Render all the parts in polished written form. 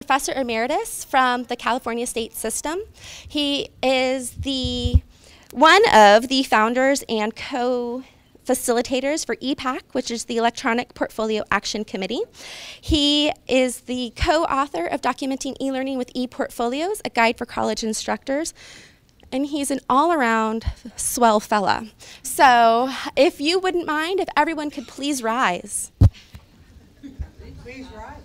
Professor Emeritus from the California State System. He is one of the founders and co-facilitators for EPAC, which is the Electronic Portfolio Action Committee. He is the co-author of Documenting eLearning with ePortfolios, a guide for college instructors. And he's an all-around swell fella. So if you wouldn't mind, if everyone could please rise. Please rise.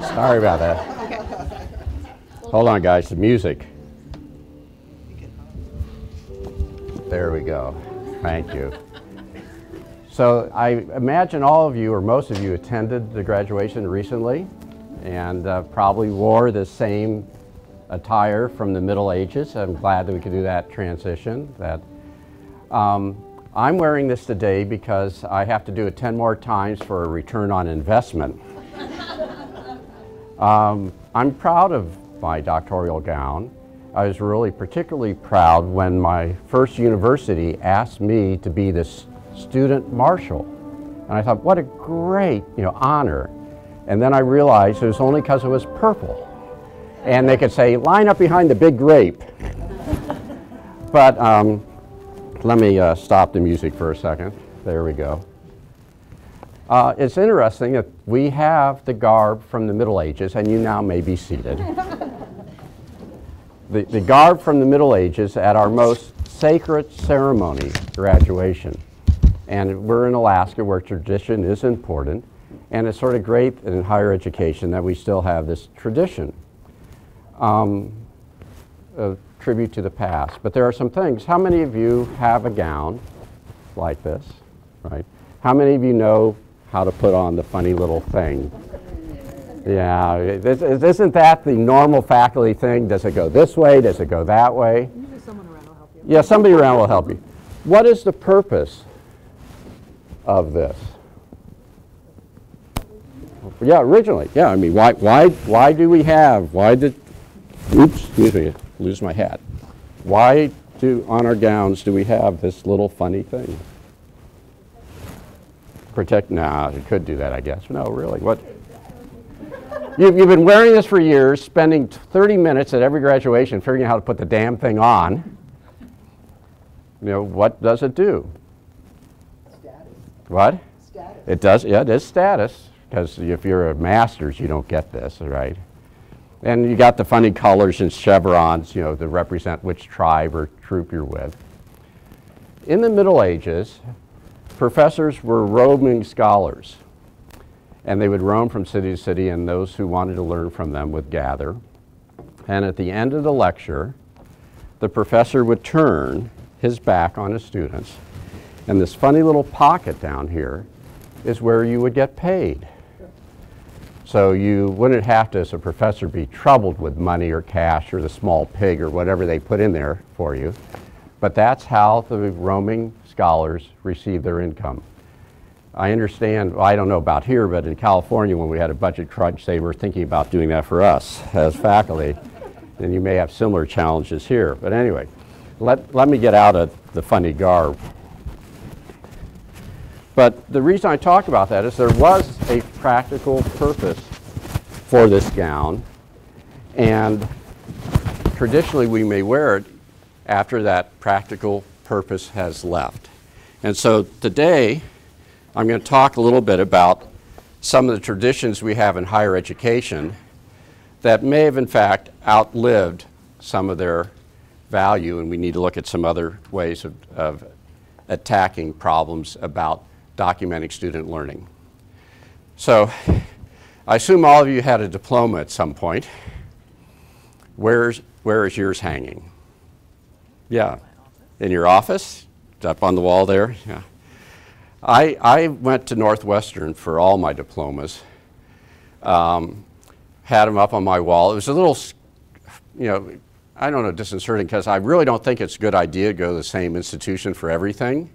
Sorry about that. Okay. Hold on, guys, the music. There we go. Thank you. So I imagine all of you, or most of you, attended the graduation recently and probably wore the same attire from the Middle Ages. I'm glad that we could do that transition. I'm wearing this today because I have to do it 10 more times for a return on investment. I'm proud of my doctoral gown. I was really particularly proud when my first university asked me to be the student marshal. And I thought, what a great, honor. And then I realized it was only because it was purple. And they could say, line up behind the big grape. But let me stop the music for a second. There we go. It's interesting that we have the garb from the Middle Ages, and you now may be seated. The garb from the Middle Ages at our most sacred ceremony, graduation. And we're in Alaska where tradition is important, and it's sort of great in higher education that we still have this tradition. A tribute to the past. But there are some things. How many of you have a gown like this, right? How many of you know how to put on the funny little thing? Yeah, isn't that the normal faculty thing? Does it go this way? Does it go that way? Usually someone around will help you. Yeah, somebody around will help you. What is the purpose of this? Yeah, originally. Yeah, I mean, why do we have, oops, excuse me, lose my hat. Why on our gowns do we have this little funny thing? You could do that, I guess. No, really, what? You've been wearing this for years, spending 30 minutes at every graduation figuring out how to put the damn thing on. What does it do? Status. What? Status. It does, yeah, it is status, because if you're a master's, you don't get this, right? And you got the funny colors and chevrons, to represent which tribe or troop you're with. In the Middle Ages, professors were roaming scholars. And they would roam from city to city, and those who wanted to learn from them would gather. And at the end of the lecture, the professor would turn his back on his students, and this funny little pocket down here is where you would get paid. So you wouldn't have to, as a professor, be troubled with money or cash or the small pig or whatever they put in there for you. But that's how the roaming scholars receive their income. I understand, well, I don't know about here, but in California when we had a budget crunch, they were thinking about doing that for us as faculty. And you may have similar challenges here. But anyway, let me get out of the funny garb. But the reason I talk about that is there was a practical purpose for this gown. And traditionally we may wear it after that practical purpose has left. And so today, I'm going to talk a little bit about some of the traditions we have in higher education that may have in fact outlived some of their value, and we need to look at some other ways of attacking problems about documenting student learning. So I assume all of you had a diploma at some point. Where is yours hanging? Yeah, in your office? It's up on the wall there? Yeah. I went to Northwestern for all my diplomas, had them up on my wall. It was a little, I don't know, disconcerting because I really don't think it's a good idea to go to the same institution for everything.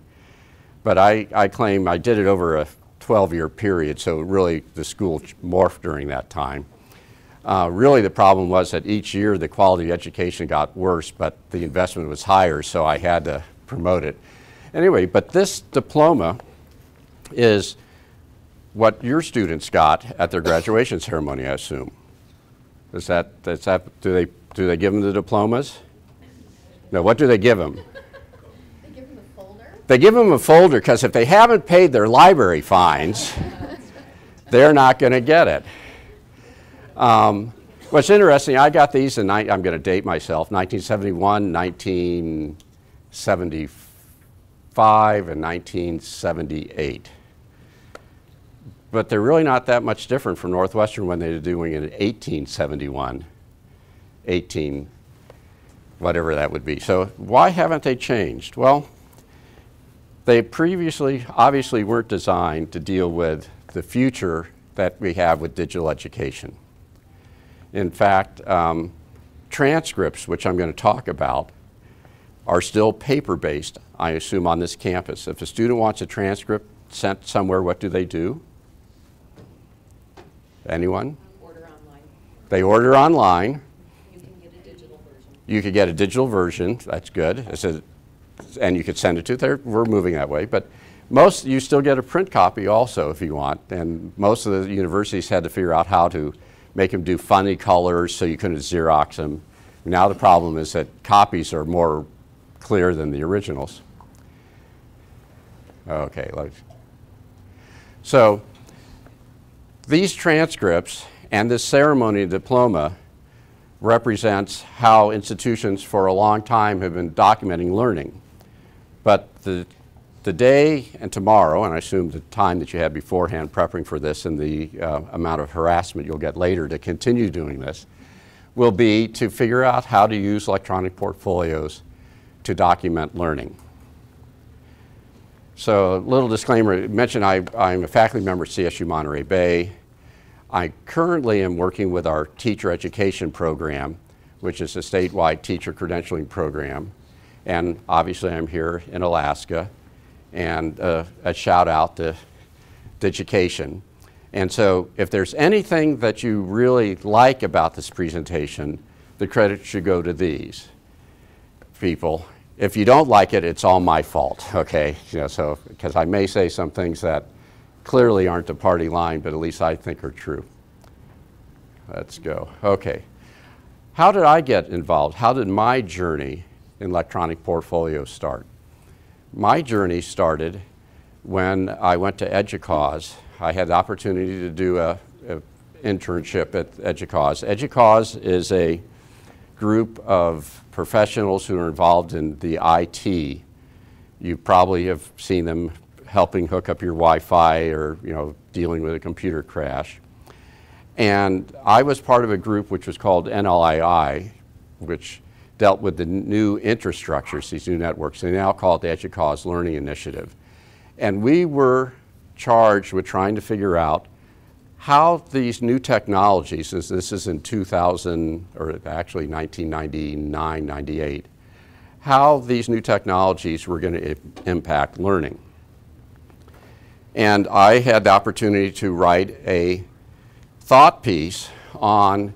But I claim I did it over a 12-year period, so really the school morphed during that time. Really the problem was that each year the quality of education got worse, but the investment was higher, so I had to promote it. Anyway, but this diploma is what your students got at their graduation ceremony, I assume. Do they give them the diplomas? No, what do they give them? They give them a folder? They give them a folder because if they haven't paid their library fines, they're not going to get it. What's interesting, I got these in, I'm going to date myself, 1971, 1975, and 1978. But they're really not that much different from Northwestern when they were doing it in 1871, whatever that would be. So why haven't they changed? Well, they previously obviously weren't designed to deal with the future that we have with digital education. In fact, transcripts, which I'm going to talk about, are still paper-based, I assume, on this campus. If a student wants a transcript sent somewhere, what do they do? Anyone? Order online. They order online. You can get a digital version. You could get a digital version. That's good. And you could send it to. We're moving that way. But most, you still get a print copy also if you want. And most of the universities had to figure out how to make them do funny colors so you couldn't Xerox them. Now the problem is that copies are more clear than the originals. Okay. So these transcripts and this ceremony diploma represents how institutions for a long time have been documenting learning. But the day and tomorrow, and I assume the time that you had beforehand prepping for this and the amount of harassment you'll get later to continue doing this, will be to figure out how to use electronic portfolios to document learning. So a little disclaimer, mention I'm a faculty member at CSU Monterey Bay. I currently am working with our teacher education program, which is a statewide teacher credentialing program. And obviously I'm here in Alaska. And a shout out to Digication. And so if there's anything that you really like about this presentation, the credit should go to these people. If you don't like it, it's all my fault, okay? So, because I may say some things that clearly aren't the party line, but at least I think are true. Let's go. Okay. How did I get involved? How did my journey in electronic portfolios start? My journey started when I went to EDUCAUSE. I had the opportunity to do an internship at EDUCAUSE. EDUCAUSE is a group of professionals who are involved in the IT. You probably have seen them helping hook up your Wi-Fi or dealing with a computer crash. And I was part of a group which was called NLII, which dealt with the new infrastructures, these new networks. They now call it the EDUCAUSE Learning Initiative. And we were charged with trying to figure out how these new technologies, since this is in 2000, or actually 1999, 98, how these new technologies were going to impact learning. And I had the opportunity to write a thought piece on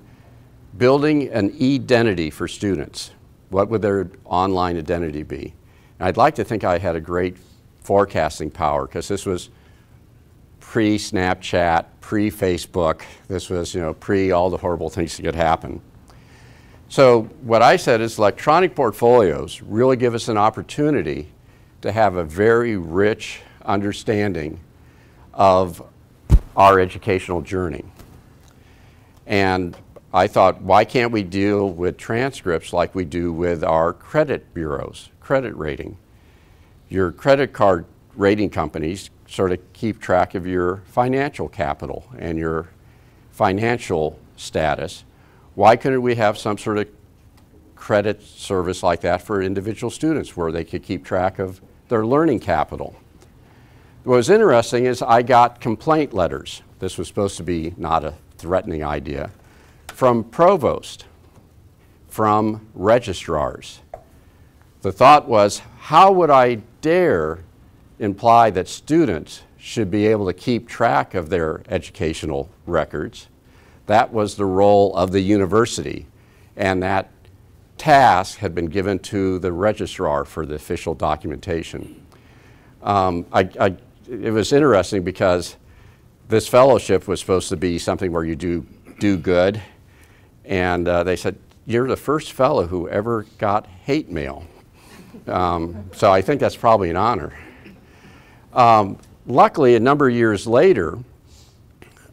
building an e-Identity for students. What would their online identity be? And I'd like to think I had a great forecasting power because this was pre-Snapchat, pre-Facebook. This was, pre all the horrible things that could happen. So what I said is electronic portfolios really give us an opportunity to have a very rich understanding of our educational journey. And I thought, why can't we deal with transcripts like we do with our credit bureaus, credit rating? Your credit card rating companies sort of keep track of your financial capital and your financial status. Why couldn't we have some sort of credit service like that for individual students where they could keep track of their learning capital? What was interesting is I got complaint letters. This was supposed to be not a threatening idea. From provost, from registrars. The thought was, how would I dare imply that students should be able to keep track of their educational records that was the role of the university, and that task had been given to the registrar for the official documentation. It was interesting because this fellowship was supposed to be something where you do good, and they said, "You're the first fellow who ever got hate mail." So I think that's probably an honor. Luckily, a number of years later,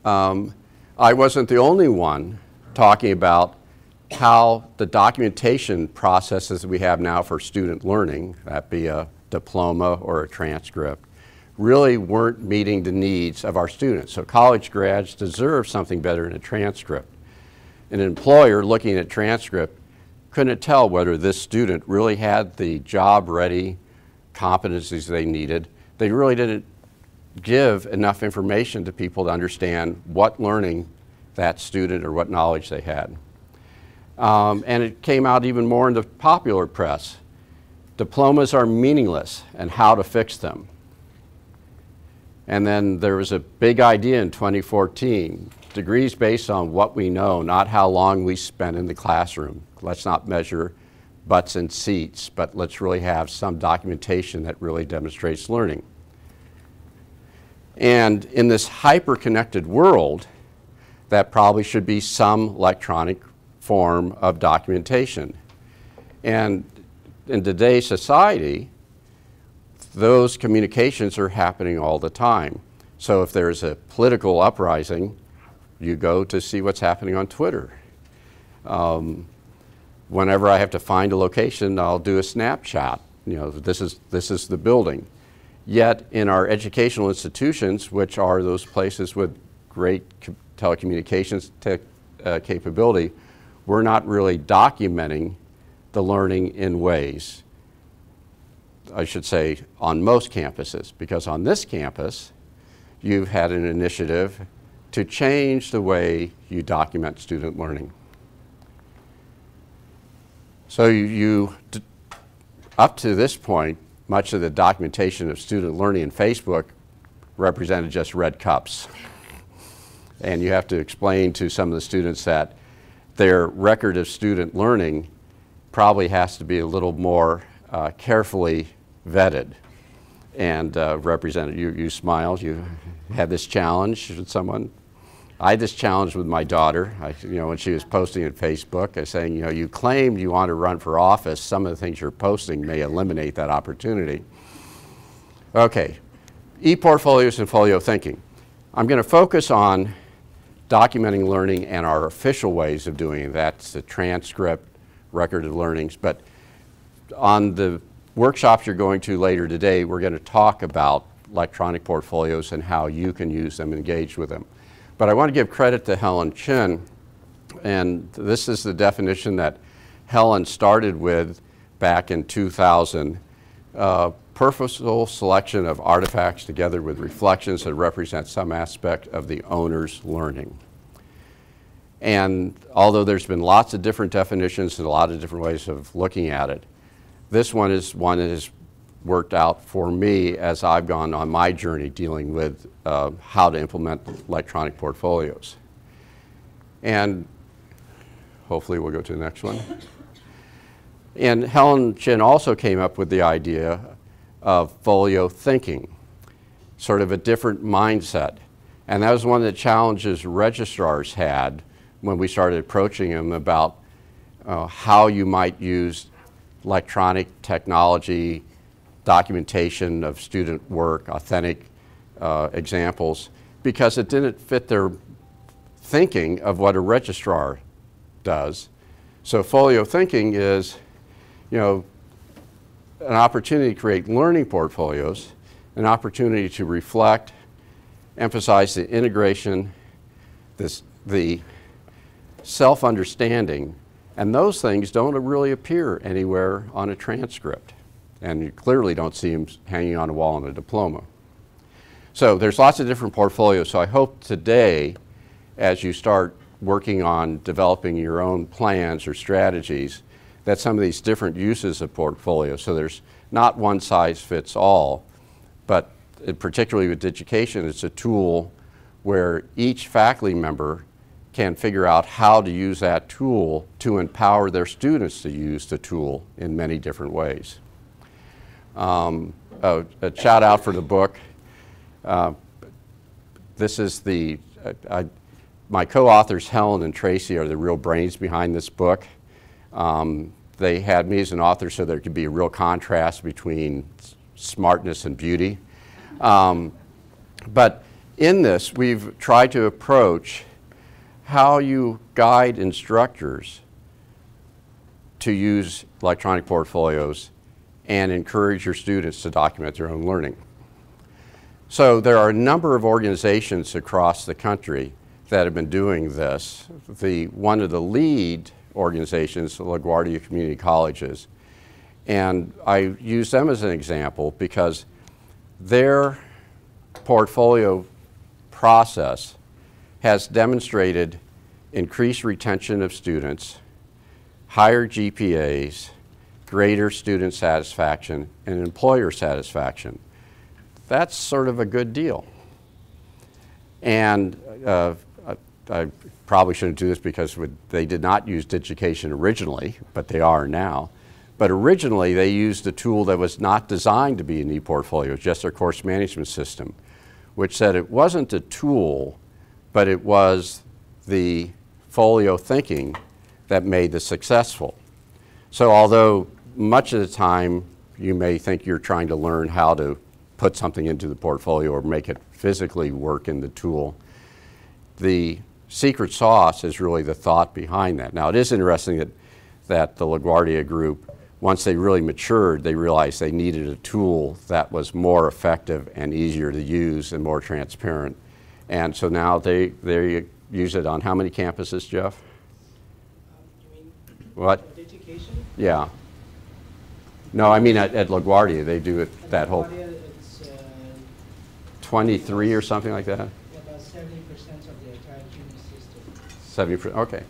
I wasn't the only one talking about how the documentation processes we have now for student learning, that be a diploma or a transcript, really weren't meeting the needs of our students. So college grads deserve something better than a transcript. An employer looking at transcript couldn't tell whether this student really had the job-ready competencies they needed. They really didn't give enough information to people to understand what learning that student or what knowledge they had. And it came out even more in the popular press. Diplomas are meaningless, and how to fix them. And then there was a big idea in 2014, degrees based on what we know, not how long we spent in the classroom. Let's not measure butts and seats, but let's really have some documentation that really demonstrates learning. And in this hyper-connected world, that probably should be some electronic form of documentation. And in today's society, those communications are happening all the time. So if there's a political uprising, you go to see what's happening on Twitter. Whenever I have to find a location, I'll do a snapshot. You know, this is the building. Yet in our educational institutions, which are those places with great telecommunications capability, we're not really documenting the learning in ways, I should say, on most campuses, because on this campus, you've had an initiative to change the way you document student learning. So up to this point, much of the documentation of student learning in Facebook represented just red cups. And you have to explain to some of the students that their record of student learning probably has to be a little more carefully vetted and represented. You smiled, you had this challenge with someone. I had this challenge with my daughter, when she was posting on Facebook, saying, you claimed you want to run for office. Some of the things you're posting may eliminate that opportunity. Okay, e-portfolios and folio thinking. I'm going to focus on documenting learning and our official ways of doing it. That's the transcript, record of learnings. But on the workshops you're going to later today, we're going to talk about electronic portfolios and how you can use them and engage with them. But I want to give credit to Helen Chin, and this is the definition that Helen started with back in 2000. Purposeful selection of artifacts together with reflections that represent some aspect of the owner's learning. And although there's been lots of different definitions and a lot of different ways of looking at it, this one is one that has worked out for me as I've gone on my journey dealing with how to implement electronic portfolios. And hopefully we'll go to the next one. And Helen Chin also came up with the idea of folio thinking, sort of a different mindset. And that was one of the challenges registrars had when we started approaching them about how you might use electronic technology, documentation of student work, authentic examples, because it didn't fit their thinking of what a registrar does. So folio thinking is, an opportunity to create learning portfolios, an opportunity to reflect, emphasize the integration, the self-understanding, and those things don't really appear anywhere on a transcript. And you clearly don't see them hanging on a wall in a diploma. So there's lots of different portfolios. So I hope today, as you start working on developing your own plans or strategies, that some of these different uses of portfolios, so there's not one size fits all, but particularly with education, it's a tool where each faculty member can figure out how to use that tool to empower their students to use the tool in many different ways. A shout out for the book. This is my co-authors Helen and Tracy are the real brains behind this book. They had me as an author so there could be a real contrast between smartness and beauty. But in this, we've tried to approach how you guide instructors to use electronic portfolios and encourage your students to document their own learning. So there are a number of organizations across the country that have been doing this. One of the lead organizations, the LaGuardia Community Colleges, and I use them as an example because their portfolio process has demonstrated increased retention of students, higher GPAs, greater student satisfaction, and employer satisfaction. That's sort of a good deal. And I probably shouldn't do this because they did not use Digication originally, but they are now. But originally they used a tool that was not designed to be an e-portfolio, just their course management system, which said it wasn't a tool, but it was the folio thinking that made this successful. So although much of the time you may think you're trying to learn how to put something into the portfolio or make it physically work in the tool, the secret sauce is really the thought behind that. Now it is interesting that the LaGuardia group, once they really matured, they realized they needed a tool that was more effective and easier to use and more transparent. And so now they use it on how many campuses, Jeff? You mean what? Education? Yeah. No, I mean at LaGuardia, they do it At that whole LaGuardia, it's 23 or something like that? about 70% of the entire CUNY system. 70%, okay.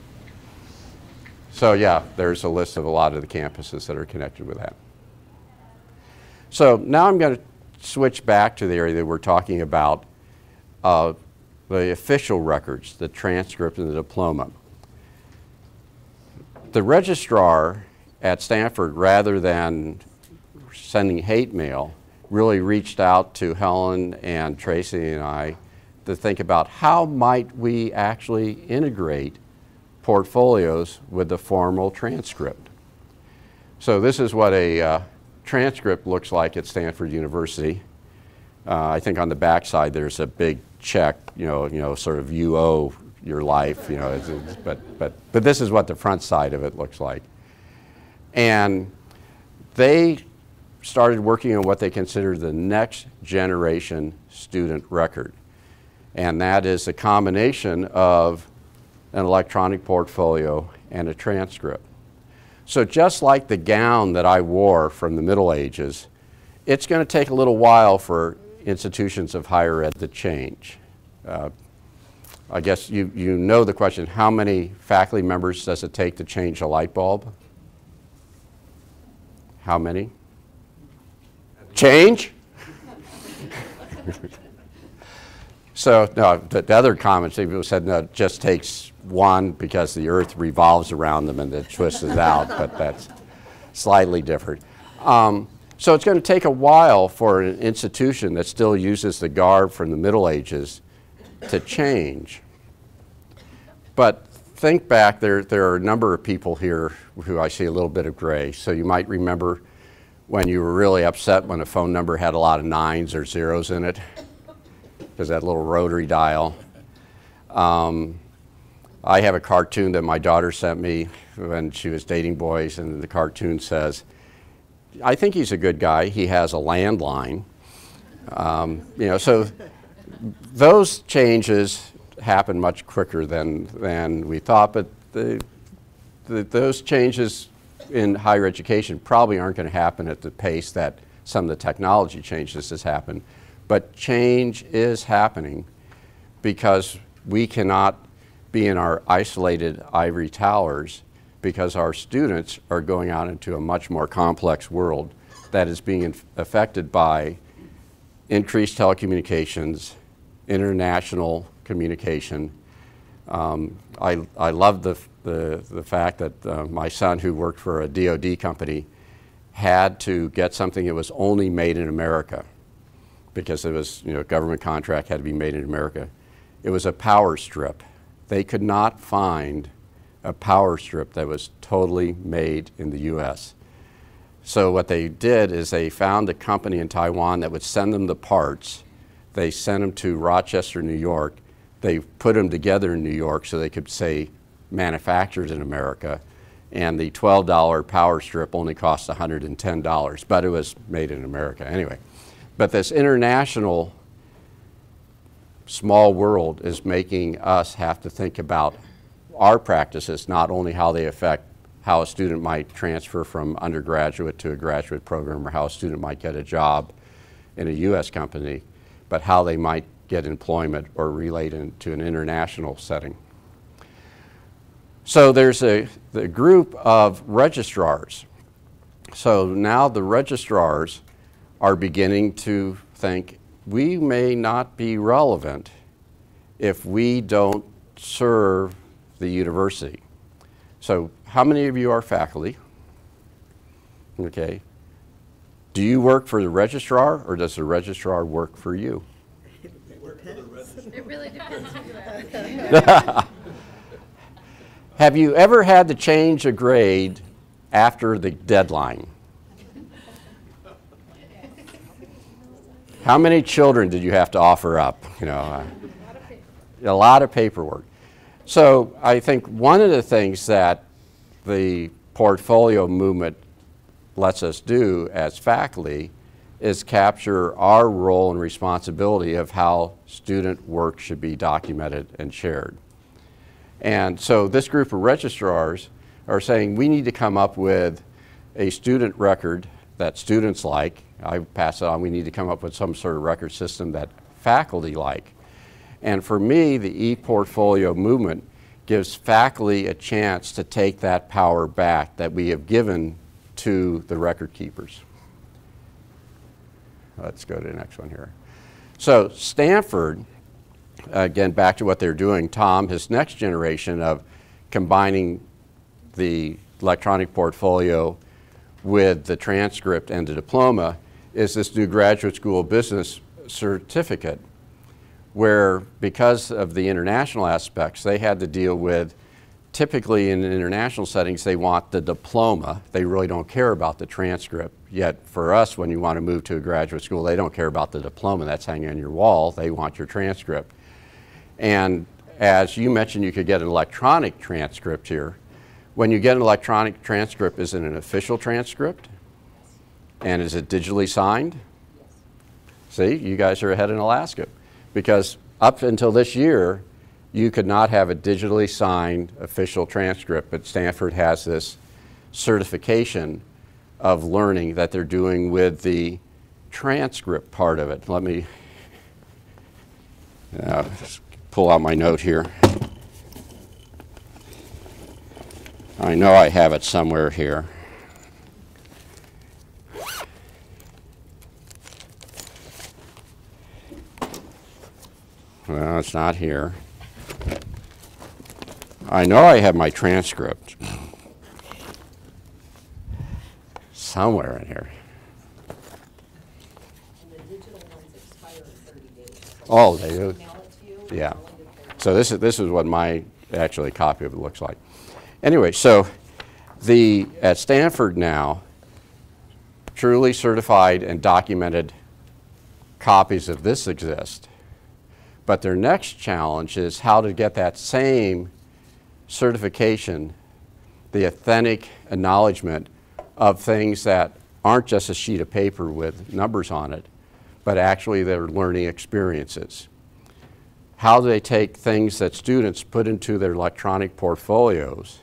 So yeah, there's a list of a lot of the campuses that are connected with that. So now I'm going to switch back to the area that we're talking about, the official records, the transcript and the diploma. The registrar at Stanford, rather than sending hate mail, really reached out to Helen and Tracy and I to think about how might we actually integrate portfolios with the formal transcript. So this is what a transcript looks like at Stanford University. I think on the back side there's a big check, you know, sort of you owe your life, you know, but this is what the front side of it looks like. And they started working on what they consider the next generation student record. And that is a combination of an electronic portfolio and a transcript. So just like the gown that I wore from the Middle Ages, it's going to take a little while for institutions of higher ed to change. I guess you know the question, how many faculty members does it take to change a light bulb? How many? Change? So no, the other comments, people said, no, it just takes one because the earth revolves around them and it twists it out, but that's slightly different. So it's going to take a while for an institution that still uses the garb from the Middle Ages to change. But think back, there are a number of people here who I see a little bit of gray. So you might remember when you were really upset when a phone number had a lot of 9s or 0s in it, because that little rotary dial. I have a cartoon that my daughter sent me when she was dating boys, and the cartoon says, I think he's a good guy, he has a landline. You know, so those changes happen much quicker than we thought, but those changes in higher education probably aren't going to happen at the pace that some of the technology changes has happened. But change is happening because we cannot be in our isolated ivory towers, because our students are going out into a much more complex world that is being affected by increased telecommunications, international communication, I love the fact that my son, who worked for a DoD company, had to get something that was only made in America because it was, you know, government contract, had to be made in America. It was a power strip. They could not find a power strip that was totally made in the U.S. So what they did is they found a company in Taiwan that would send them the parts. They sent them to Rochester, New York. They put them together in New York so they could say manufactured in America. And the $12 power strip only cost $110, but it was made in America anyway. But this international small world is making us have to think about our practices, not only how they affect how a student might transfer from undergraduate to a graduate program, or how a student might get a job in a U.S. company, but how they might get employment or relate into an international setting. So there's the group of registrars. So now the registrars are beginning to think we may not be relevant if we don't serve the university. So how many of you are faculty? Okay. Do you work for the registrar, or does the registrar work for you? It really depends who you ask. Have you ever had to change a grade after the deadline? How many children did you have to offer up? You know, a lot of paperwork. So I think one of the things that the portfolio movement lets us do as faculty is capture our role and responsibility of how student work should be documented and shared. And so this group of registrars are saying we need to come up with a student record that students like. I pass it on. We need to come up with some sort of record system that faculty like. And for me, the e-portfolio movement gives faculty a chance to take that power back that we have given to the record keepers. Let's go to the next one here. So Stanford, again, back to what they're doing, Tom, his next generation of combining the electronic portfolio with the transcript and the diploma, is this new graduate school of business certificate, where because of the international aspects, they had to deal with, typically in international settings, they want the diploma. They really don't care about the transcript. Yet for us, when you want to move to a graduate school, they don't care about the diploma that's hanging on your wall. They want your transcript. And as you mentioned, you could get an electronic transcript here. When you get an electronic transcript, is it an official transcript? And is it digitally signed? See, you guys are ahead in Alaska. Because up until this year, you could not have a digitally signed official transcript, but Stanford has this certification of learning that they're doing with the transcript part of it. Let me just pull out my note here. I know I have it somewhere here. Well, it's not here. I know I have my transcript somewhere in here. And the digital ones expire in 30 days. So Oh, they do? mail it to you. Yeah. mail it to So this is what my actually copy of it looks like. Anyway, so at Stanford now, truly certified and documented copies of this exist. But their next challenge is how to get that same certification, the authentic acknowledgement of things that aren't just a sheet of paper with numbers on it, but actually their learning experiences. How do they take things that students put into their electronic portfolios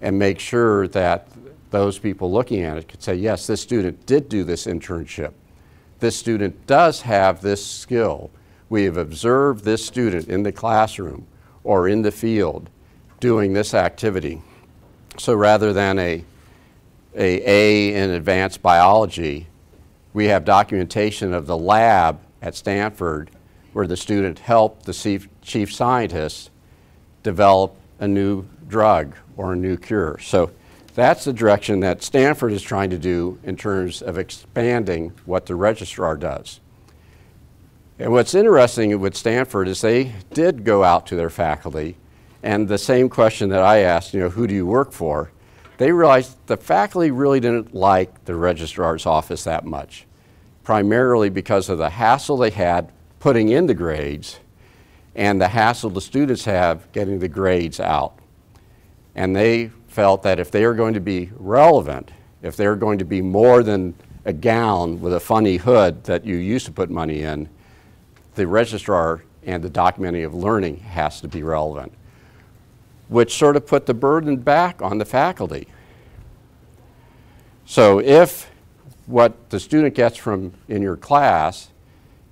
and make sure that those people looking at it could say, yes, this student did do this internship. This student does have this skill. We have observed this student in the classroom or in the field doing this activity. So rather than a in advanced biology, we have documentation of the lab at Stanford where the student helped the chief scientist develop a new drug or a new cure. So that's the direction that Stanford is trying to do in terms of expanding what the registrar does. And what's interesting with Stanford is they did go out to their faculty, and the same question that I asked, who do you work for? They realized the faculty really didn't like the registrar's office that much, primarily because of the hassle they had putting in the grades and the hassle the students have getting the grades out. And they felt that if they are going to be relevant, if they're going to be more than a gown with a funny hood that you used to put money in, the registrar and the documenting of learning has to be relevant, which sort of put the burden back on the faculty. So if what the student gets from in your class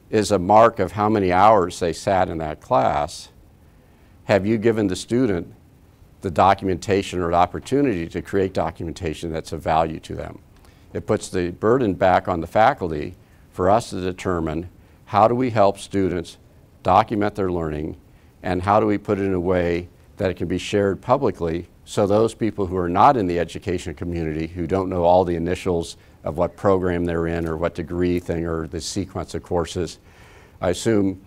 is a mark of how many hours they sat in that class, have you given the student the documentation or the opportunity to create documentation that's of value to them? It puts the burden back on the faculty for us to determine how do we help students document their learning, and how do we put it in a way that it can be shared publicly so those people who are not in the education community, who don't know all the initials of what program they're in or what degree thing or the sequence of courses. I assume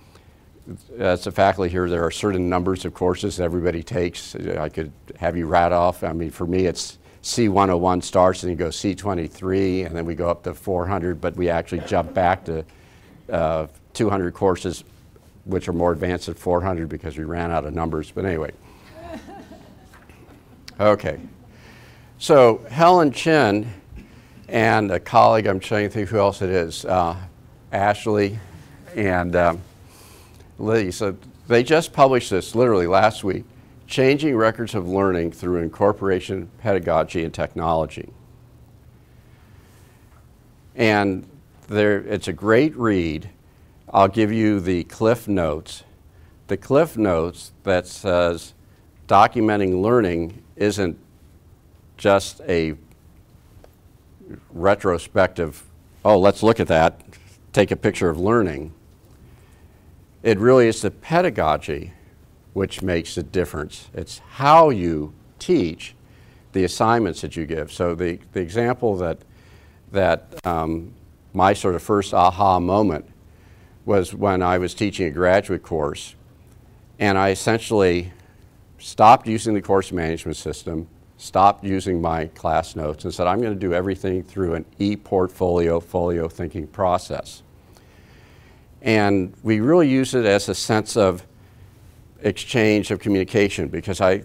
as a faculty here there are certain numbers of courses everybody takes. I could have you rat off. I mean, for me it's C101 starts and you go C23 and then we go up to 400, but we actually jump back to 200 courses which are more advanced at 400 because we ran out of numbers, but anyway. Okay, so Helen Chin and a colleague, I'm trying to think who else it is, Ashley and Lee, so they just published this literally last week, Changing Records of Learning Through Incorporation, Pedagogy, and Technology. And it's a great read. I'll give you the Cliff Notes. The Cliff Notes that says documenting learning isn't just a retrospective, oh, let's look at that, take a picture of learning. It really is the pedagogy which makes a difference. It's how you teach the assignments that you give. So the example that my sort of first aha moment was when I was teaching a graduate course, and I essentially stopped using the course management system, stopped using my class notes, and said I'm going to do everything through an e-portfolio, folio thinking process. And we really use it as a sense of exchange of communication, because I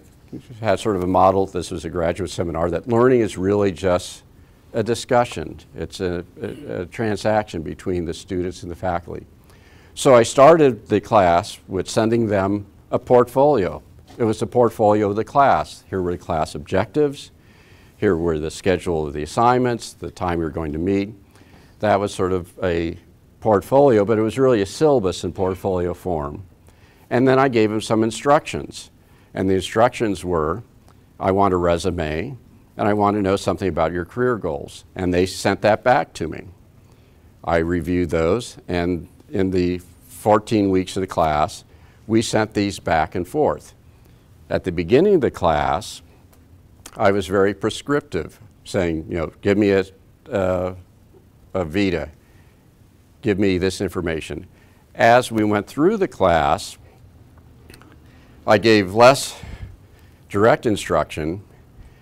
had sort of a model, this was a graduate seminar, that learning is really just a discussion. It's a transaction between the students and the faculty. So I started the class with sending them a portfolio. It was the portfolio of the class. Here were the class objectives. Here were the schedule of the assignments, the time we were going to meet. That was sort of a portfolio, but it was really a syllabus in portfolio form. And then I gave them some instructions. And the instructions were, I want a resume, and I want to know something about your career goals. And they sent that back to me. I reviewed those, and in the 14 weeks of the class, we sent these back and forth. At the beginning of the class, I was very prescriptive, saying, give me a vita, give me this information. As we went through the class, I gave less direct instruction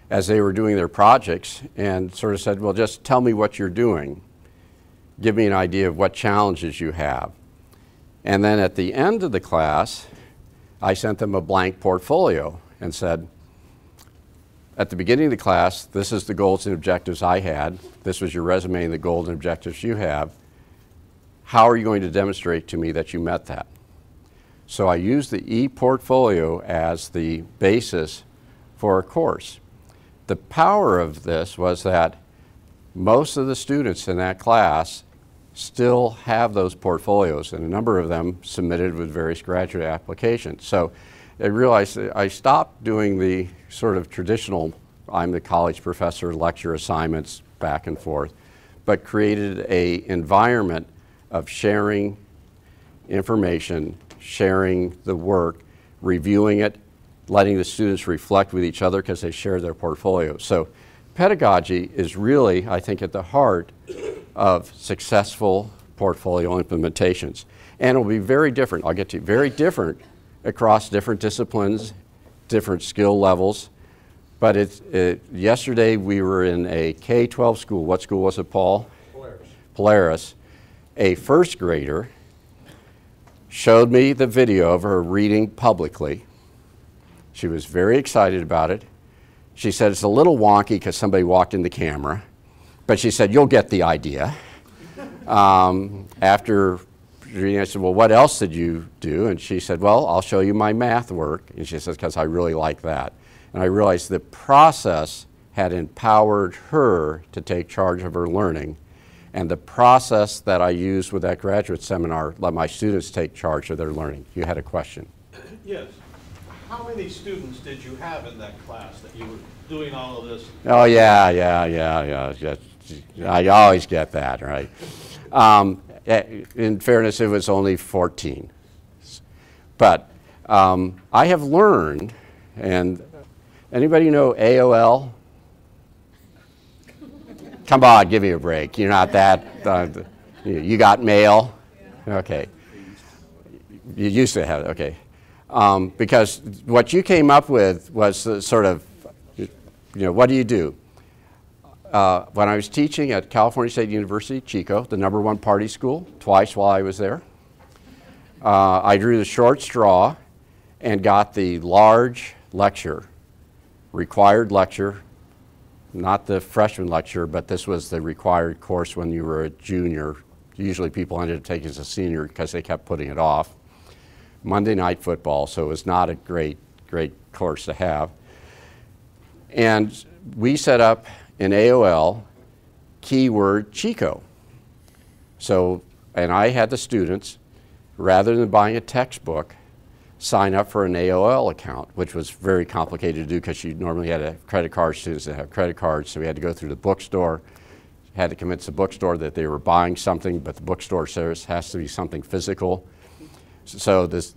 as they were doing their projects and sort of said, well, just tell me what you're doing. Give me an idea of what challenges you have. And then at the end of the class, I sent them a blank portfolio and said, at the beginning of the class, this is the goals and objectives I had. This was your resume and the goals and objectives you have. How are you going to demonstrate to me that you met that? So I used the e-portfolio as the basis for a course. The power of this was that most of the students in that class still have those portfolios, and a number of them submitted with various graduate applications. So I realized that I stopped doing the sort of traditional, I'm the college professor, lecture assignments back and forth, but created an environment of sharing information, sharing the work, reviewing it, letting the students reflect with each other because they share their portfolio. So pedagogy is really, I think, at the heart of successful portfolio implementations. And it will be very different, I'll get to very different across different disciplines, different skill levels. But yesterday we were in a K-12 school. What school was it, Paul? Polaris. Polaris. A first grader showed me the video of her reading publicly. She was very excited about it. She said it's a little wonky because somebody walked in the camera, but she said, you'll get the idea. After reading, I said, well, what else did you do? And she said, well, I'll show you my math work. And she says, because I really like that. And I realized the process had empowered her to take charge of her learning. And the process that I used with that graduate seminar let my students take charge of their learning. You had a question. Yes. How many students did you have in that class that you were doing all of this? Oh, yeah. I always get that, right? In fairness, it was only 14. But I have learned, and anybody know AOL? Come on, give me a break. You're not that, you got mail? Okay. You used to have it, okay. Because what you came up with was sort of, what do you do? When I was teaching at California State University, Chico, the #1 party school, twice while I was there, I drew the short straw and got the large lecture, required lecture, not the freshman lecture, but this was the required course when you were a junior. Usually people ended up taking it as a senior because they kept putting it off. Monday Night Football, so it was not a great course to have. And we set up in AOL keyword Chico. So, and I had the students, rather than buying a textbook, sign up for an AOL account, which was very complicated to do because you normally had a credit card, students that have credit cards, so we had to go through the bookstore, had to convince the bookstore that they were buying something, but the bookstore says has to be something physical. So this,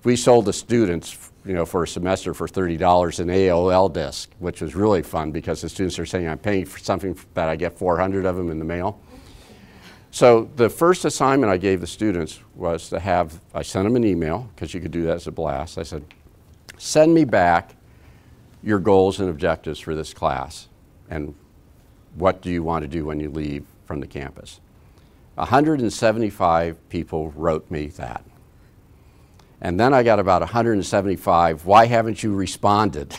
we sold the students, for a semester for $30 an AOL disc, which was really fun because the students are saying, I'm paying for something that I get 400 of them in the mail. So the first assignment I gave the students was to have, I sent them an email, because you could do that as a blast. I said, send me back your goals and objectives for this class, and what do you want to do when you leave from the campus? 175 people wrote me that. And then I got about 175, why haven't you responded?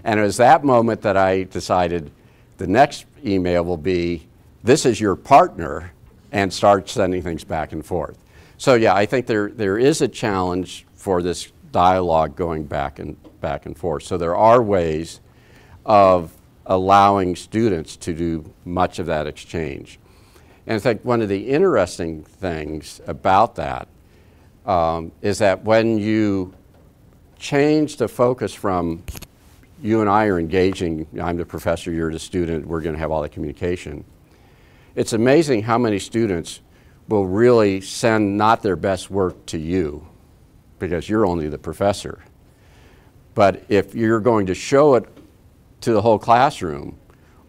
And it was that moment that I decided the next email will be, this is your partner, and start sending things back and forth. So yeah, I think there is a challenge for this dialogue going back and forth. So there are ways of allowing students to do much of that exchange. And in fact, one of the interesting things about that is that when you change the focus from you and I are engaging, I'm the professor, you're the student, we're going to have all the communication, it's amazing how many students will really send not their best work to you because you're only the professor. But if you're going to show it to the whole classroom,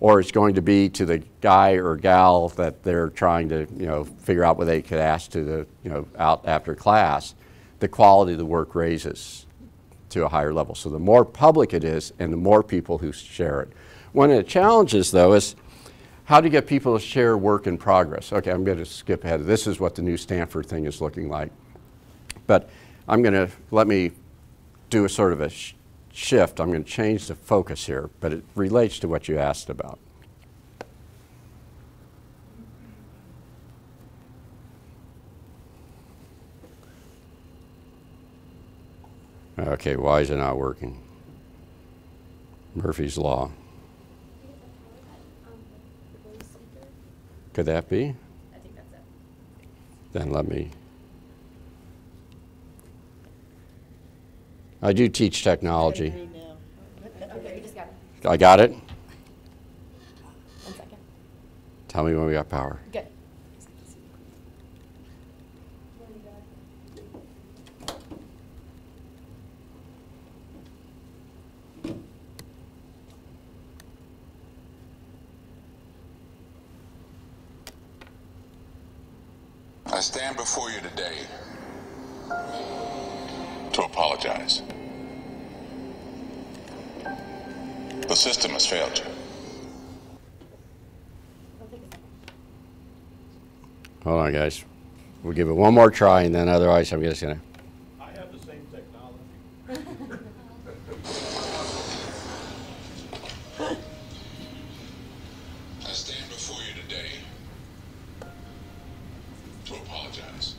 or it's going to be to the guy or gal that they're trying to figure out what they could ask to the out after class, the quality of the work raises to a higher level. So the more public it is and the more people who share it. One of the challenges though is how to get people to share work in progress. Okay, I'm going to skip ahead. This is what the new Stanford thing is looking like. But let me do a sort of a shift. I'm going to change the focus here, but it relates to what you asked about. Okay, why is it not working? Murphy's Law. Could that be? I think that's it. Then let me. I do teach technology. Okay, you just got it. I got it? 1 second. Tell me when we got power. Good. stand before you today to apologize. The system has failed you. Hold on, guys. We'll give it one more try, and then otherwise I'm just going to. I have the same technology. I stand before you today to apologize.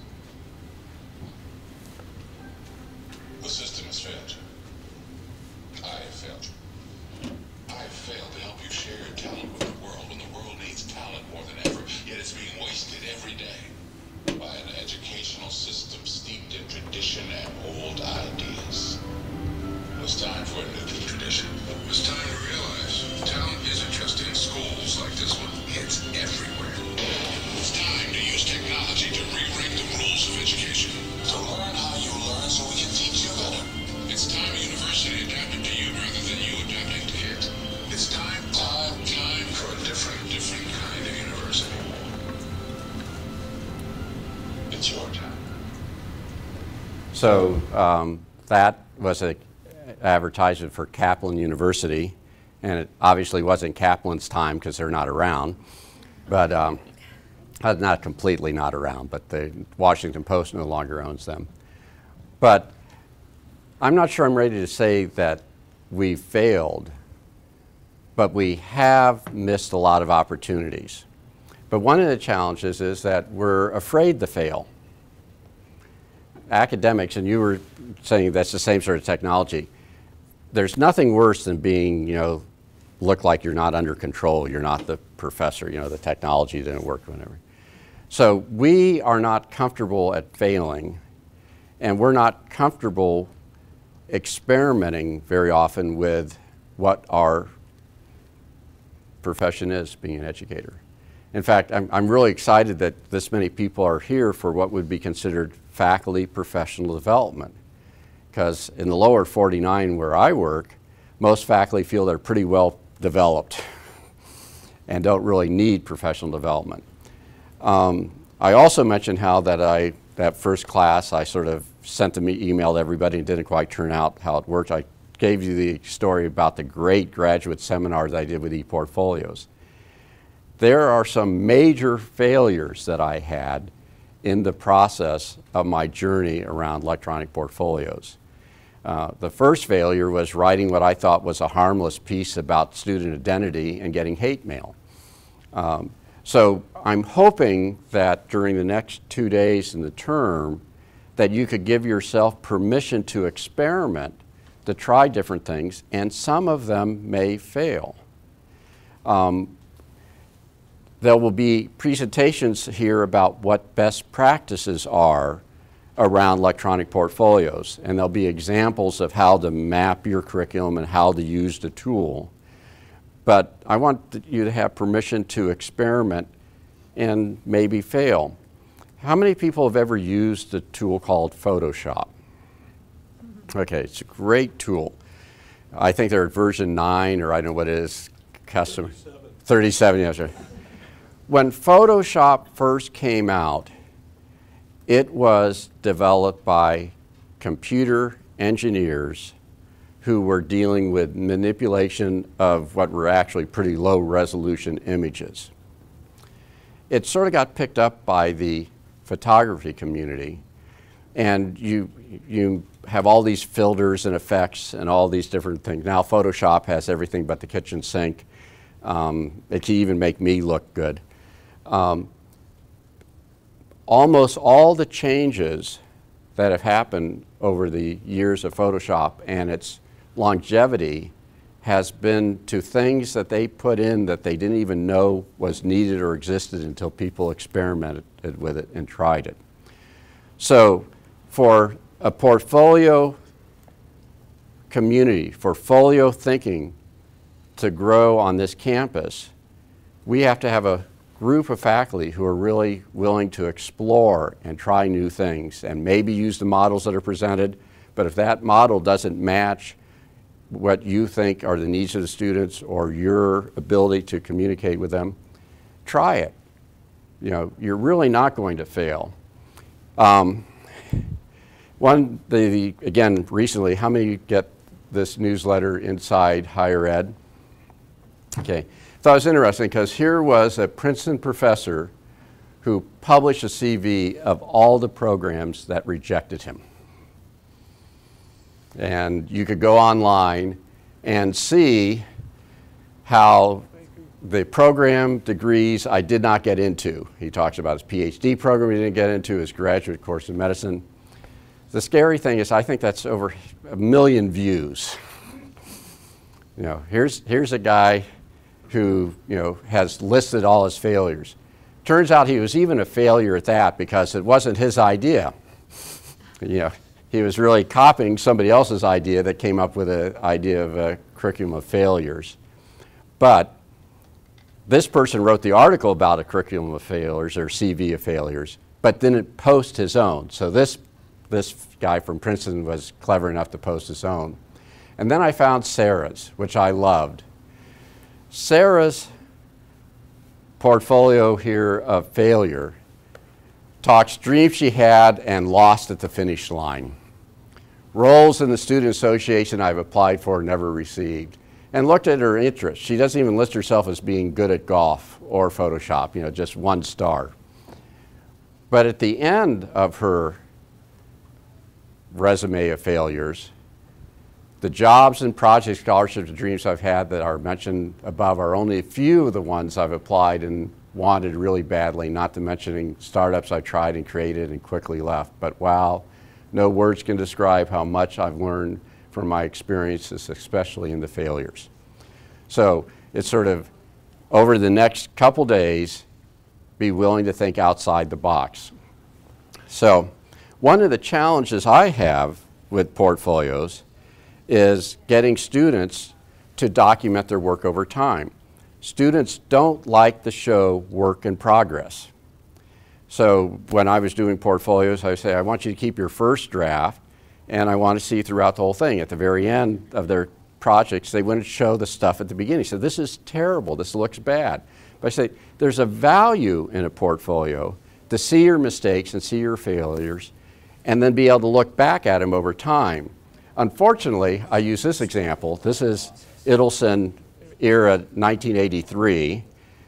The system has failed you. I have failed you. I have failed to help you share your talent with the world when the world needs talent more than ever, yet it's being wasted every day by an educational system steeped in tradition and old ideas. It was time for a new tradition. It was time to realize talent isn't just in schools like this one. It's everywhere. It's time to use technology to rewrite the rules of education. To learn how you learn so we can teach you better. It's time a university adapted to you rather than you adapting to it. It's time for a different kind of university. It's your time. So that was an advertisement for Kaplan University, and it obviously wasn't Kaplan's time because they're not around, but not completely not around, but the Washington Post no longer owns them. But I'm not sure I'm ready to say that we failed, but we have missed a lot of opportunities. But one of the challenges is that we're afraid to fail. Academics, and you were saying that's the same sort of technology, there's nothing worse than being, look like you're not under control, you're not the professor, the technology didn't work, whatever. So we are not comfortable at failing, and we're not comfortable experimenting very often with what our profession is, being an educator. In fact, I'm really excited that this many people are here for what would be considered faculty professional development. Because in the lower 49 where I work, most faculty feel they're pretty well developed and don't really need professional development. I also mentioned how that first class I sort of sent an email to everybody and didn't quite turn out how it worked. I gave you the story about the great graduate seminars I did with ePortfolios. There are some major failures that I had in the process of my journey around electronic portfolios. The first failure was writing what I thought was a harmless piece about student identity and getting hate mail. So I'm hoping that during the next 2 days in the term that you could give yourself permission to experiment, to try different things, and some of them may fail. There will be presentations here about what best practices are around electronic portfolios, and there'll be examples of how to map your curriculum and how to use the tool. But I want you to have permission to experiment and maybe fail. How many people have ever used a tool called Photoshop? Okay, it's a great tool. I think they're at version 9, or I don't know what it is, custom. 37, yes, sir. When Photoshop first came out, it was developed by computer engineers who were dealing with manipulation of what were actually pretty low resolution images. It sort of got picked up by the photography community, and you have all these filters and effects and all these different things. Now Photoshop has everything but the kitchen sink. It can even make me look good. Almost all the changes that have happened over the years of Photoshop and its longevity has been to things that they put in that they didn't even know was needed or existed until people experimented with it and tried it. So for a portfolio community, portfolio thinking to grow on this campus, we have to have a group of faculty who are really willing to explore and try new things and maybe use the models that are presented, but if that model doesn't match what you think are the needs of the students or your ability to communicate with them, try it. You're really not going to fail. Again, recently, how many get this newsletter Inside Higher Ed? Okay, so it was interesting because here was a Princeton professor who published a CV of all the programs that rejected him. And you could go online and see how the program degrees I did not get into. He talks about his PhD program he didn't get into, his graduate course in medicine. The scary thing is I think that's over 1 million views. You know, here's a guy who, you know, has listed all his failures. Turns out he was even a failure at that because it wasn't his idea. You know, he was really copying somebody else's idea that came up with an idea of a curriculum of failures. But this person wrote the article about a curriculum of failures or CV of failures, but didn't post his own. So this guy from Princeton was clever enough to post his own. And then I found Sarah's, which I loved. Sarah's portfolio here of failure talks dreams she had and lost at the finish line. Roles in the Student Association I've applied for, never received. And looked at her interests. She doesn't even list herself as being good at golf or Photoshop, you know, just 1 star. But at the end of her resume of failures, the jobs and project scholarships and dreams I've had that are mentioned above are only a few of the ones I've applied and wanted really badly, not to mentioning startups I've tried and created and quickly left. But wow, no words can describe how much I've learned from my experiences, especially in the failures. So it's sort of, over the next couple days, be willing to think outside the box. So one of the challenges I have with portfolios is getting students to document their work over time. Students don't like to show work in progress. So when I was doing portfolios, I say, I want you to keep your first draft, and I want to see throughout the whole thing. At the very end of their projects, they wouldn't show the stuff at the beginning. So this is terrible, this looks bad. But I say, there's a value in a portfolio to see your mistakes and see your failures, and then be able to look back at them over time. Unfortunately, I use this example. This is Ittelson era 1983.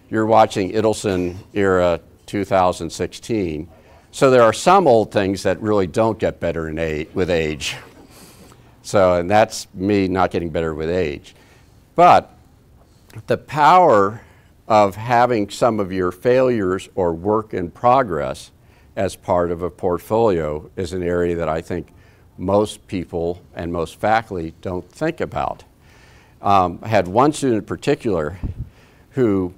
You're watching Ittelson era 2016. So there are some old things that really don't get better with age. So, and that's me not getting better with age. But the power of having some of your failures or work in progress as part of a portfolio is an area that I think most people and most faculty don't think about. I had one student in particular who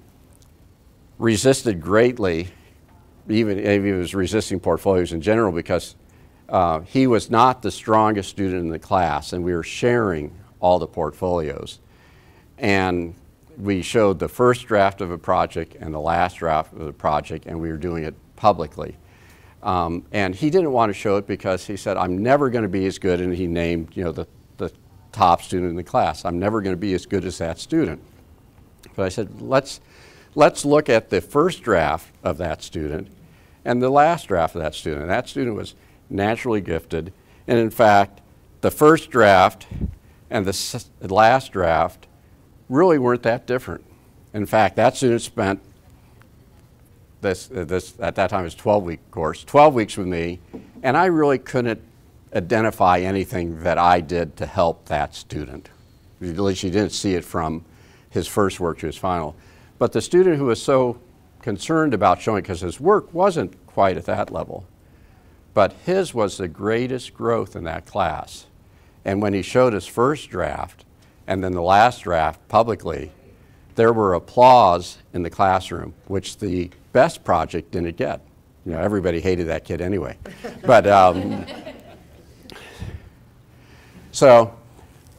resisted greatly, even if he was resisting portfolios in general, because he was not the strongest student in the class, and we were sharing all the portfolios. And we showed the first draft of a project and the last draft of the project, and we were doing it publicly. And he didn't want to show it because he said, I'm never going to be as good, and he named, you know, the top student in the class. I'm never going to be as good as that student. But I said, let's look at the first draft of that student and the last draft of that student. That student was naturally gifted, and in fact, the first draft and the last draft really weren't that different. In fact, that student spent this at that time it was a 12-week course, 12 weeks with me, and I really couldn't identify anything that I did to help that student. At least you didn't see it from his first work to his final. But the student who was so concerned about showing, because his work wasn't quite at that level, but his was the greatest growth in that class. And when he showed his first draft and then the last draft publicly, there were applause in the classroom, which the best project didn't get. You know, everybody hated that kid anyway. But so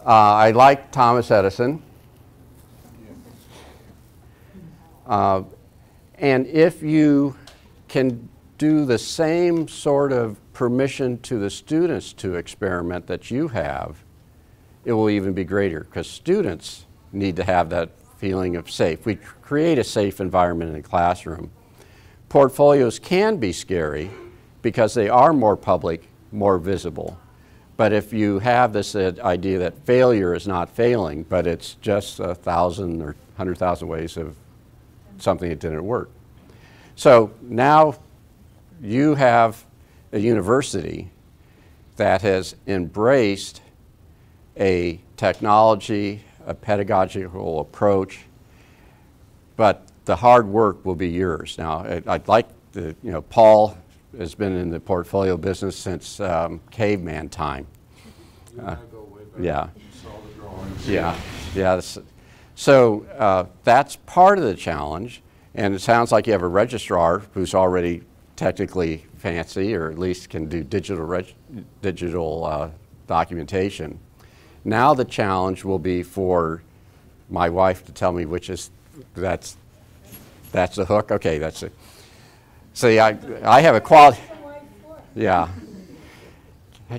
I like Thomas Edison. And if you can do the same sort of permission to the students to experiment that you have, it will even be greater, because students need to have that feeling of safe. We create a safe environment in the classroom. Portfolios can be scary because they are more public, more visible. But if you have this idea that failure is not failing, but it's just 1,000 or 100,000 ways of something that didn't work. So now you have a university that has embraced a technology, a pedagogical approach, but the hard work will be yours. Now, I'd like to, Paul has been in the portfolio business since caveman time. You and I go way back. Yeah. You saw the drawings. Yeah. So that's part of the challenge, and it sounds like you have a registrar who's already technically fancy, or at least can do digital documentation. Now the challenge will be for my wife to tell me which is, that's the hook? Okay, that's it. See, I have a quality, yeah.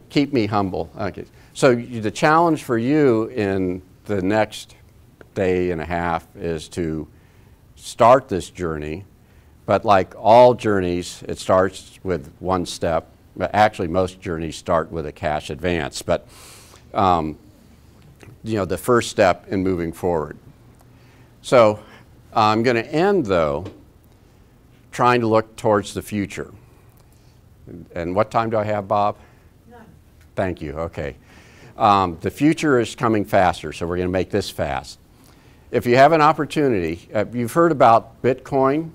Keep me humble. Okay. So the challenge for you in the next day and a half is to start this journey, but like all journeys, it starts with one step. Actually, most journeys start with a cash advance, but the first step in moving forward. So I'm going to end, though, trying to look towards the future. And what time do I have, Bob? None. Thank you. Okay. The future is coming faster, so we're going to make this fast. If you have an opportunity, you've heard about Bitcoin.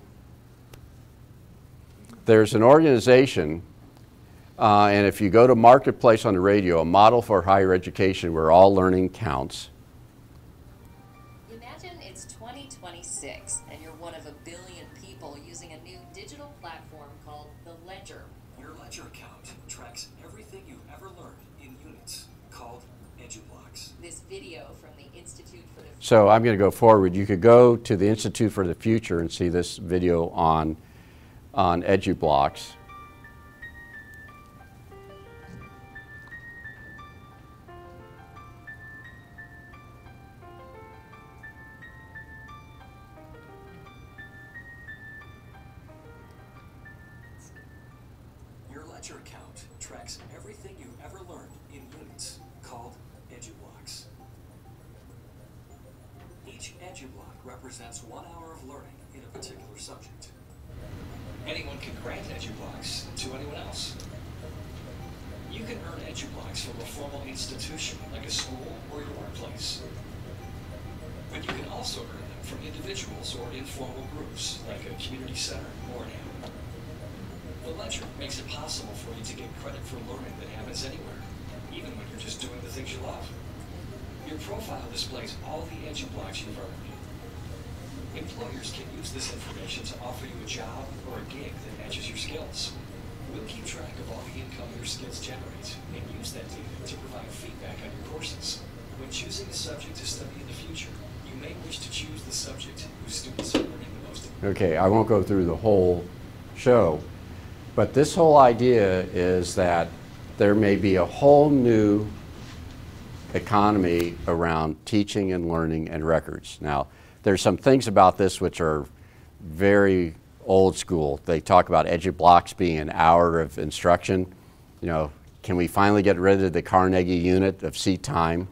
There's an organization, and if you go to Marketplace on the radio, a model for higher education where all learning counts. Imagine it's 2026 and you're one of a billion people using a new digital platform called the Ledger. Your Ledger account tracks everything you've ever learned in units, called EduBlocks. This video from the Institute for the So I'm going to go forward. You could go to the Institute for the Future and see this video on EduBlocks. Your Ledger account tracks everything you've ever learned in units, called EduBlocks. Each EduBlock represents 1 hour of learning in a particular subject. Anyone can grant EduBlocks to anyone else. You can earn EduBlocks from a formal institution like a school or your workplace. But you can also earn them from individuals or informal groups like a community center or an app. The Ledger makes it possible for you to get credit for learning that happens anywhere, even when you're just doing the things you love. Your profile displays all the EduBlocks you've earned. Employers can use this information to offer you a job or a gig that matches your skills. We'll keep track of all the income your skills generate and use that data to provide feedback on your courses. When choosing a subject to study in the future, you may wish to choose the subject whose students are learning the most. Okay, I won't go through the whole show, but this whole idea is that there may be a whole new economy around teaching and learning and records. Now, there's some things about this which are very old school. They talk about EduBlocks being an hour of instruction. Can we finally get rid of the Carnegie unit of seat time?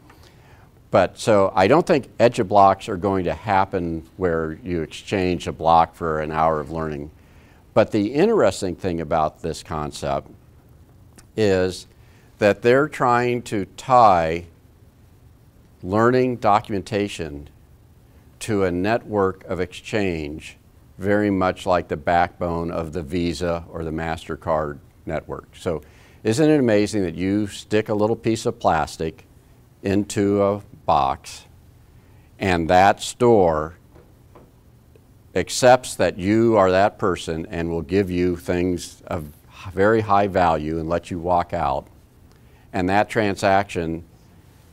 But so I don't think EduBlocks are going to happen where you exchange a block for an hour of learning. But the interesting thing about this concept is that they're trying to tie learning documentation to a network of exchange, very much like the backbone of the Visa or the MasterCard network. So isn't it amazing that you stick a little piece of plastic into a box and that store accepts that you are that person and will give you things of very high value and let you walk out, and that transaction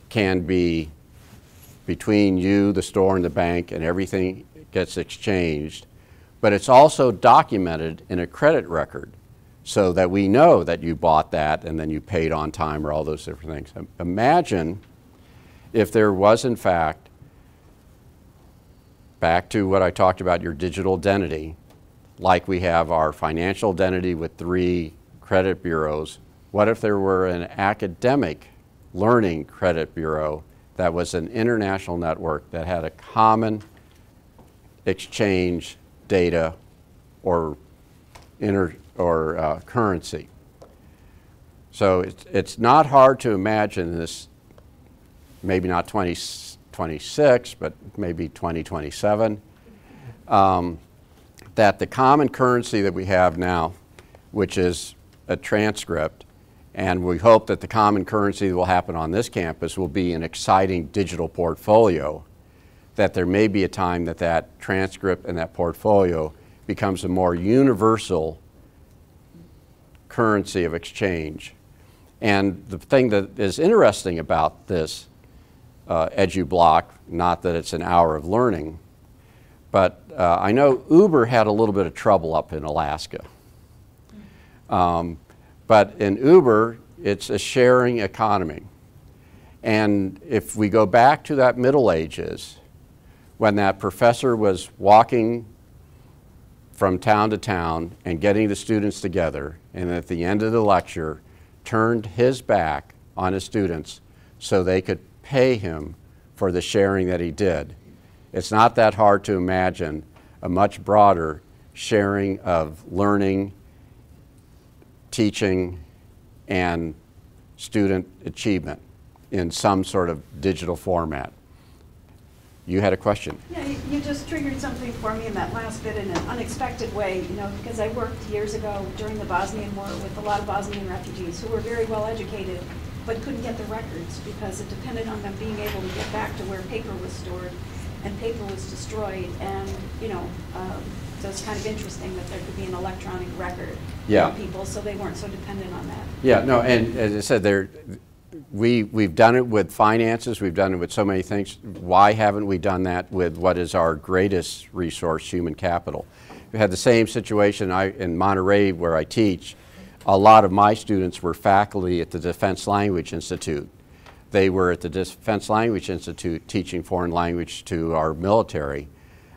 can be between you, the store, and the bank, and everything gets exchanged. But it's also documented in a credit record so that we know that you bought that and then you paid on time or all those different things. Imagine if there was, in fact, back to what I talked about, your digital identity, like we have our financial identity with 3 credit bureaus? What if there were an academic learning credit bureau that was an international network that had a common exchange data or currency? So it's not hard to imagine this, maybe not 2026, but maybe 2027, that the common currency that we have now, which is a transcript, and we hope that the common currency that will happen on this campus will be an exciting digital portfolio, that there may be a time that that transcript and that portfolio becomes a more universal currency of exchange. And the thing that is interesting about this EduBlock, not that it's an hour of learning, but I know Uber had a little bit of trouble up in Alaska. But in Uber, it's a sharing economy. And if we go back to that Middle Ages, when that professor was walking from town to town and getting the students together, and at the end of the lecture, turned his back on his students so they could pay him for the sharing that he did. It's not that hard to imagine a much broader sharing of learning, teaching, and student achievement in some sort of digital format. You had a question. Yeah, you just triggered something for me in that last bit in an unexpected way, you know, because I worked years ago during the Bosnian War with a lot of Bosnian refugees who were very well educated but couldn't get the records because it depended on them being able to get back to where paper was stored, and paper was destroyed. And, you know, so it's kind of interesting that there could be an electronic record for people, so they weren't so dependent on that. Yeah, no, and as I said, we've done it with finances, we've done it with so many things. Why haven't we done that with what is our greatest resource, human capital? We had the same situation in Monterey where I teach. A lot of my students were faculty at the Defense Language Institute. They were at the Defense Language Institute teaching foreign language to our military,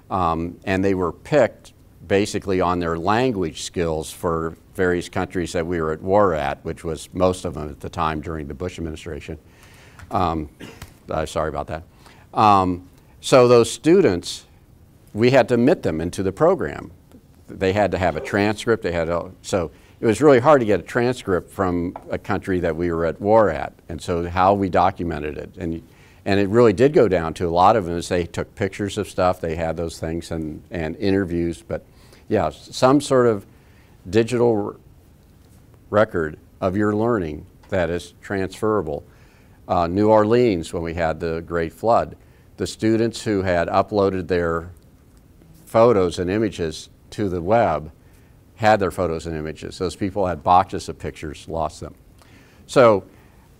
and they were picked basically on their language skills for various countries that we were at war at, which was most of them at the time during the Bush administration. Sorry about that. So those students, we had to admit them into the program. They had to have a transcript. So it was really hard to get a transcript from a country that we were at war at, and so how we documented it. And it really did go down to a lot of them is they took pictures of stuff, they had those things and interviews, but yeah, some sort of digital record of your learning that is transferable. New Orleans, when we had the Great Flood, the students who had uploaded their photos and images to the web had their photos and images. Those people had boxes of pictures, lost them. So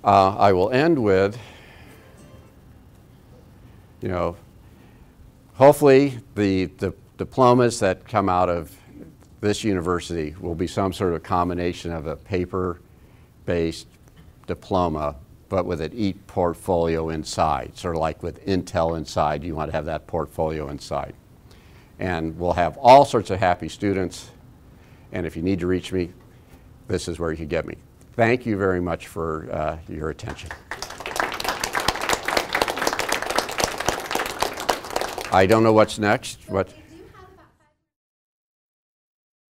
I will end with, you know, hopefully the diplomas that come out of this university will be some sort of combination of a paper-based diploma, but with an e-portfolio inside, sort of like with Intel inside, you want to have that portfolio inside. And we'll have all sorts of happy students, and if you need to reach me, this is where you can get me. Thank you very much for your attention. I don't know what's next.